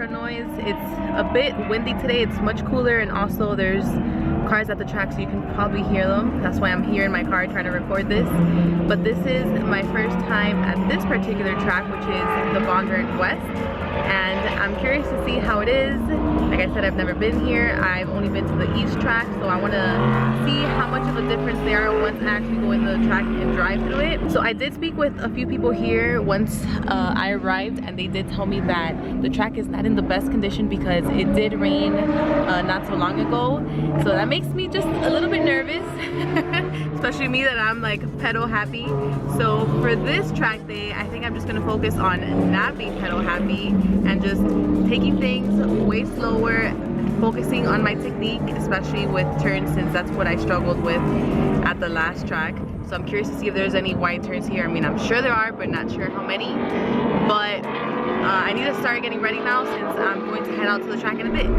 background noise. It's a bit windy today. It's much cooler, and also there's cars at the track, so you can probably hear them. That's why I'm here in my car trying to record this. But this is my first time at this particular track, which is the Woman.Driven West, and I'm curious to see how it is. Like I said, I've never been here. I've only been to the east track, so I want to see how much of a difference there are once I actually go in the track and drive through it. So I did speak with a few people here once I arrived, and they did tell me that the track is not in the best condition because it did rain not so long ago. So that makes me just a little bit nervous, especially me that I'm like pedal happy. So for this track day, I think I'm just gonna focus on not being pedal happy and just taking things way slower, focusing on my technique, especially with turns, since that's what I struggled with at the last track. So I'm curious to see if there's any wide turns here. I mean, I'm sure there are, but not sure how many. But I need to start getting ready now, since I'm going to head out to the track in a bit.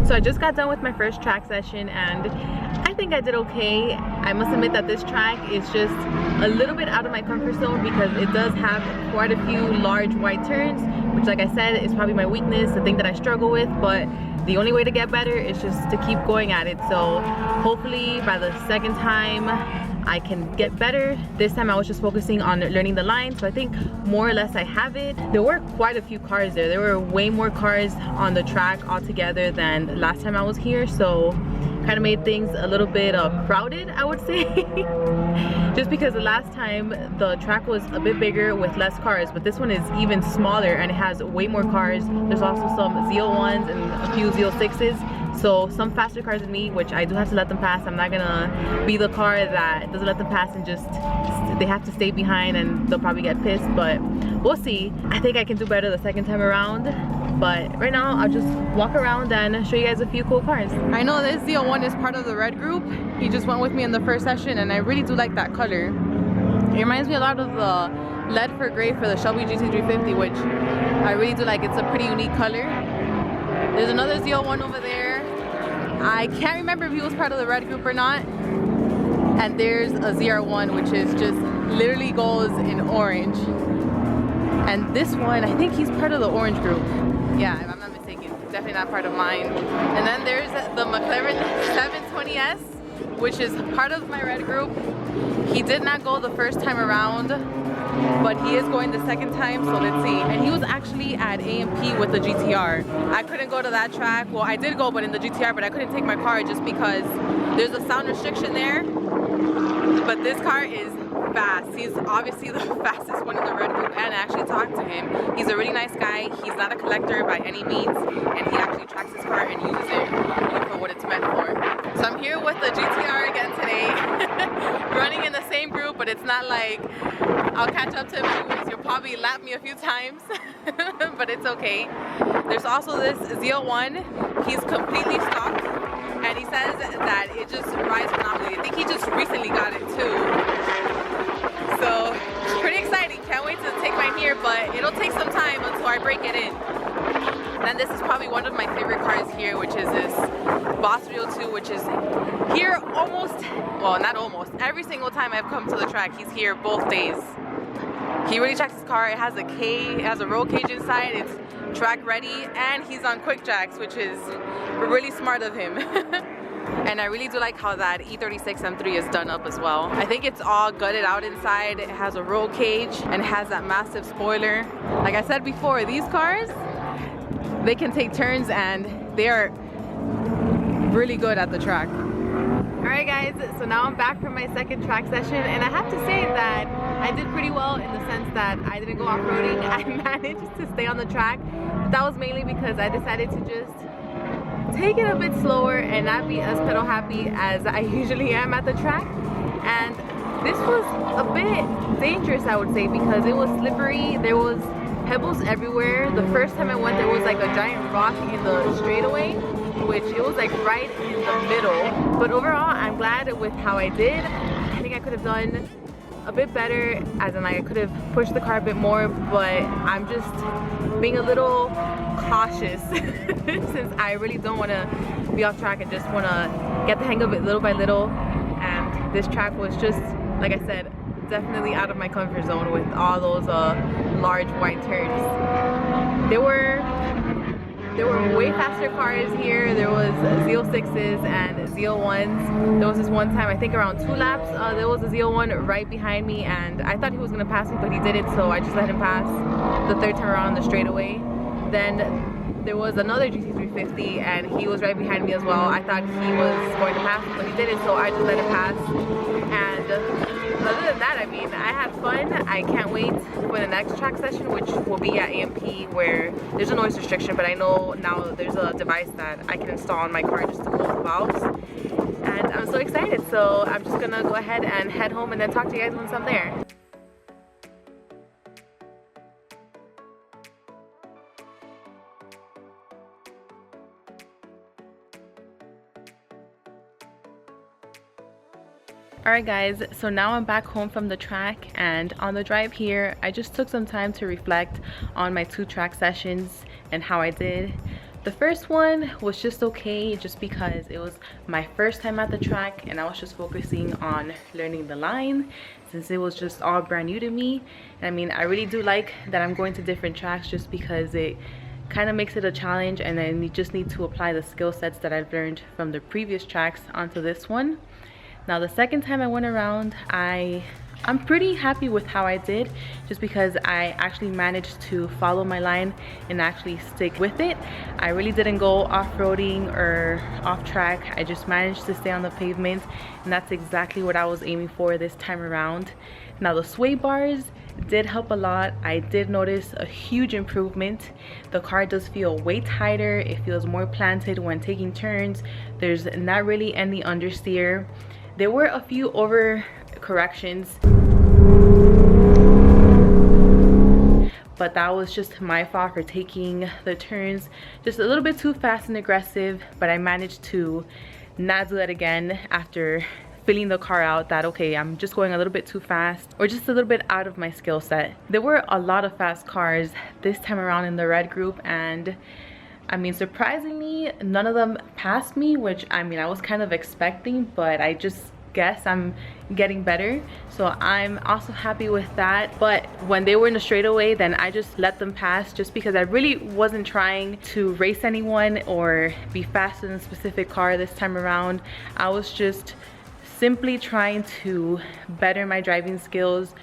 So I just got done with my first track session, and I think I did okay. I must admit that this track is just a little bit out of my comfort zone because it does have quite a few large wide turns, which, like I said, is probably my weakness, the thing that I struggle with. But the only way to get better is just to keep going at it. So hopefully by the second time I can get better. This time I was just focusing on learning the line, so I think more or less I have it. There were quite a few cars there. There were way more cars on the track altogether than last time I was here, so kind of made things a little bit crowded, I would say. Just because the last time the track was a bit bigger with less cars, but this one is even smaller and it has way more cars. There's also some ZL1s and a few ZL6s. So some faster cars than me, which I do have to let them pass. I'm not gonna be the car that doesn't let them pass and just they have to stay behind and they'll probably get pissed, but we'll see. I think I can do better the second time around, but right now I'll just walk around and show you guys a few cool cars. I know this ZL1 is part of the red group. He just went with me in the first session, and I really do like that color. It reminds me a lot of the lead for gray for the Shelby GT350, which I really do like. It's a pretty unique color. There's another ZL1 over there. I can't remember if he was part of the red group or not. And there's a ZR1, which is just literally goes in orange. And this one, I think he's part of the orange group. Yeah, if I'm not mistaken, definitely not part of mine. And then there's the McLaren 720S, which is part of my red group. He did not go the first time around, but he is going the second time, so let's see. And he was actually at AMP with the GTR. I couldn't go to that track. Well, I did go, but in the GTR, but I couldn't take my car just because there's a sound restriction there. But this car is fast. He's obviously the fastest one in the red group, and I actually talked to him. He's a really nice guy. He's not a collector by any means, and he actually tracks his car and uses it for what it's meant for. So I'm here with the GTR again today, running in the same group, but it's not like I'll catch up to him anyways. You'll probably lap me a few times, but it's okay. There's also this ZL1. He's completely stocked, and he says that it just rides phenomenally. I think he just recently got it too. So it's pretty exciting. Can't wait to take mine here, but it'll take some time until I break it in. And then this is probably one of my favorite cars here, which is this Boss VL004, which is here almost, well, not almost, every single time I've come to the track, he's here both days. He really checks his car. It has a roll cage inside, it's track ready, and he's on quick jacks, which is really smart of him. And I really do like how that E36 M3 is done up as well. I think it's all gutted out inside. It has a roll cage and it has that massive spoiler. Like I said before, these cars, they can take turns and they are really good at the track. Alright guys, so now I'm back from my second track session, and I have to say that I did pretty well in the sense that I didn't go off-roading. I managed to stay on the track, but that was mainly because I decided to just take it a bit slower and not be as pedal happy as I usually am at the track. And this was a bit dangerous, I would say, because it was slippery. There was pebbles everywhere. The first time I went, there was like a giant rock in the straightaway, which it was like right in the middle. But overall, I'm glad with how I did. I think I could have done a bit better, as in like I could have pushed the car a bit more, but I'm just being a little cautious since I really don't want to be off track and just want to get the hang of it little by little. And this track was just, like I said, definitely out of my comfort zone with all those large wide turns. There were way faster cars here. There was ZL6s and ZL1s. There was this one time, I think around 2 laps, there was a ZL1 right behind me, and I thought he was going to pass me, but he didn't, so I just let him pass the third time around the straightaway. Then there was another GT350 and he was right behind me as well. I thought he was going to pass me, but he didn't, so I just let him pass. And other than that, I mean, I had fun. I can't wait for the next track session, which will be at AMP, where there's a noise restriction, but I know now there's a device that I can install on my car just to close the valves. And I'm so excited, so I'm just gonna go ahead and head home and then talk to you guys once I'm there. Alright guys, so now I'm back home from the track, and on the drive here I just took some time to reflect on my 2 track sessions and how I did. The first one was just okay, just because it was my first time at the track and I was just focusing on learning the line since it was just all brand new to me. And I mean, I really do like that I'm going to different tracks just because it kind of makes it a challenge, and then you just need to apply the skill sets that I've learned from the previous tracks onto this one. Now the second time I went around, I'm pretty happy with how I did, just because I actually managed to follow my line and actually stick with it. I really didn't go off-roading or off track. I just managed to stay on the pavement, and that's exactly what I was aiming for this time around. Now the sway bars did help a lot. I did notice a huge improvement. The car does feel way tighter. It feels more planted when taking turns. There's not really any understeer. There were a few over corrections, but that was just my fault for taking the turns just a little bit too fast and aggressive. But I managed to not do that again after feeling the car out that, okay, I'm just going a little bit too fast or just a little bit out of my skill set. There were a lot of fast cars this time around in the red group, and I mean, surprisingly, none of them passed me, which I mean, I was kind of expecting, but I just guess I'm getting better. So I'm also happy with that. But when they were in the straightaway, then I just let them pass, just because I really wasn't trying to race anyone or be faster than a specific car this time around. I was just simply trying to better my driving skills,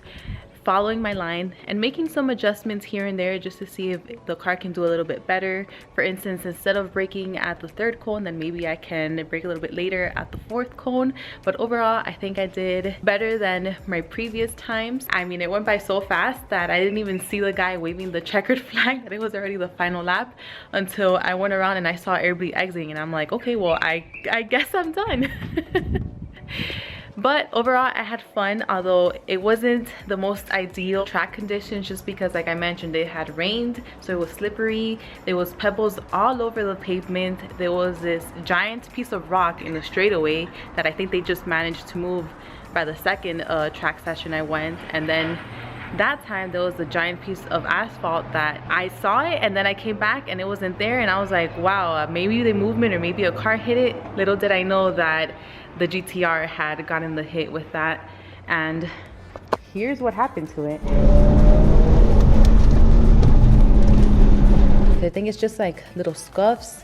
following my line and making some adjustments here and there just to see if the car can do a little bit better. For instance, instead of braking at the 3rd cone, then maybe I can brake a little bit later at the 4th cone. But overall, I think I did better than my previous times. I mean, it went by so fast that I didn't even see the guy waving the checkered flag that it was already the final lap, until I went around and I saw everybody exiting, and I'm like, okay, well, I guess I'm done. But overall, I had fun, although it wasn't the most ideal track conditions, just because, like I mentioned, it had rained, so it was slippery. There was pebbles all over the pavement. There was this giant piece of rock in the straightaway that I think they just managed to move by the second track session I went. And then that time there was a giant piece of asphalt that I saw it, and then I came back and it wasn't there, and I was like, wow, maybe the movement or maybe a car hit it. Little did I know that the GTR had gotten the hit with that, and here's what happened to it. I think it's just like little scuffs.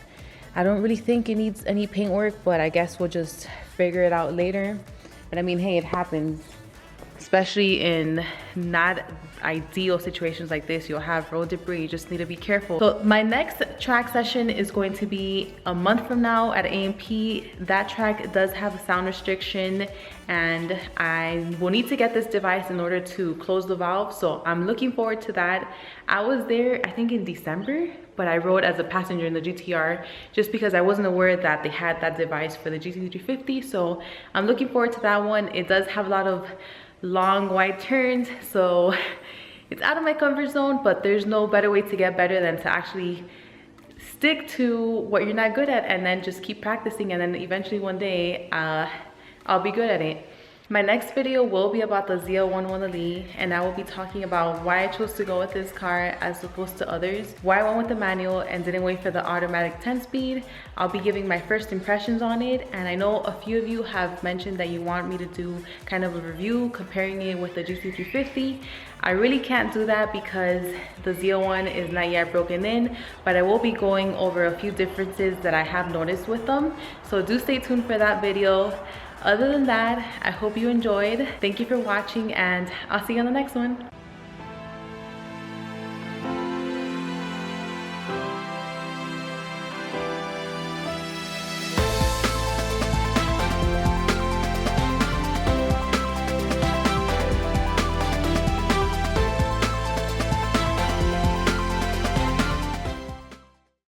I don't really think it needs any paint work, but I guess we'll just figure it out later. But I mean, hey, it happens. Especially in not ideal situations like this, you'll have road debris. You just need to be careful. So my next track session is going to be a month from now at A&P. That track does have a sound restriction, and I will need to get this device in order to close the valve. So I'm looking forward to that. I was there, I think in December, but I rode as a passenger in the GTR just because I wasn't aware that they had that device for the GT350. So I'm looking forward to that one. It does have a lot of long wide turns, so it's out of my comfort zone, but there's no better way to get better than to actually stick to what you're not good at and then just keep practicing, and then eventually one day I'll be good at it. My next video will be about the ZL101 Elite, and I will be talking about why I chose to go with this car as opposed to others, why I went with the manual and didn't wait for the automatic 10-speed. I'll be giving my first impressions on it, and I know a few of you have mentioned that you want me to do kind of a review comparing it with the GT350. I really can't do that because the ZL1 is not yet broken in, but I will be going over a few differences that I have noticed with them. So do stay tuned for that video. Other than that, I hope you enjoyed. Thank you for watching, and I'll see you on the next one.